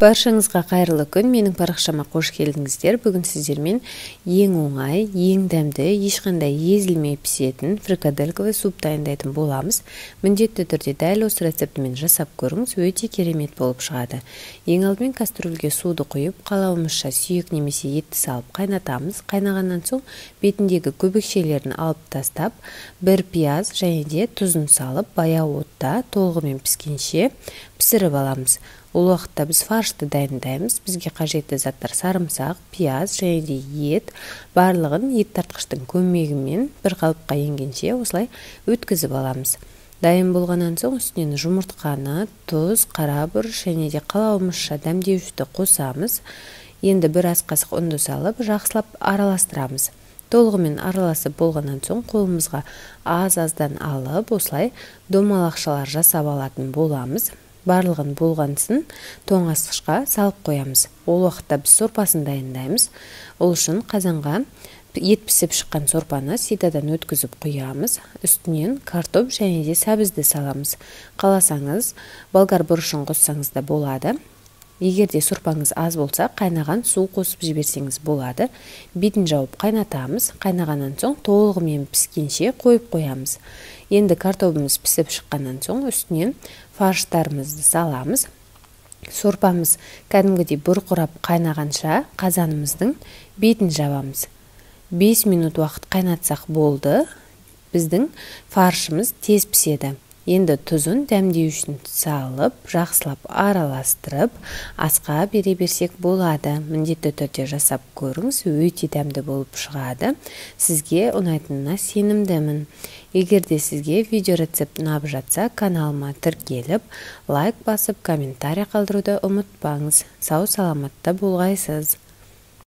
Баршаңызға қайырлы күн. Менің парақшама қош келдіңіздер. Бүгін сіздермен ең оңай, ең дәмді, ешқандай езілмей пісетін фрикадельковый суп дайындайтын боламыз. Міндетті түрде дәл осы рецептімен жасап көріңіз, өте керемет болып шығады. Ең алдымен кастрюльге суды құйып, қалауымызша сүйек немесе етті салып қайнатамыз. Қайнағаннан соң бетіндегі көбікшелерін алып тастап, бір пияз және де тұзын салып, баяу отта толығымен піскенше пісіріп аламыз. Ол уақытта біз фаршты дайындаймыз. Бізге қажетті заттар сарымсақ, пияз және де ет. Барлығын ет тартқыштың көмегімен бір қалыпқа енгенше осылай өткізіп аламыз. Дайын болғаннан соң үстінен жұмыртқаны, тұз, қара бұрыш және де қалауымызша дәмдеуішті қосамыз. Енді бір ас қасық ұнды салып, жақсылап араластырамыз. Толығымен араласып болғаннан соң қолымызға аз-аздан алып, осылай домалақшалар жасап алатын боламыз. Барлығын болғансын тоңазытқышқа салып қоямыз. Ол уақытта біз сорпасын дайындаймыз. Ол үшін қазанға ет пісіп шыққан сорпаны ситадан өткізіп құямыз. Үстінен картоп және де сәбізді саламыз. Қаласаңыз, болгар бұрышын қоссаңыз да болады. Егер де сорпаңыз аз болса, қайнаған су қосып жіберсеңіз болады. Бетін жауып қайнатамыз. Қайнағаннан соң толығымен піскенше қойып қоямыз. Енді картопымыз пісіп шыққаннан соң үстінен фарштарымызды саламыз. Сорпамыз кәдімгідей бұрқырап қайнағанша қазанымыздың бетін жабамыз. 5 минут уақыт қайнатсақ болды. Біздің фаршымыз тез піседі. Енді тұзын дәмдеуішін салып, жақсылап араластырып, асқа бере берсек болады. Міндетті түрде жасап көріңіз, өте дәмді болып шығады. Сізге ұнайтынына сенімдімін. Егер де сізге видео рецепт ұнап жатса, каналыма тіркеліп, лайк басып, комментарий қалдыруды ұмытпаңыз. Сау саламатта болғайсыз.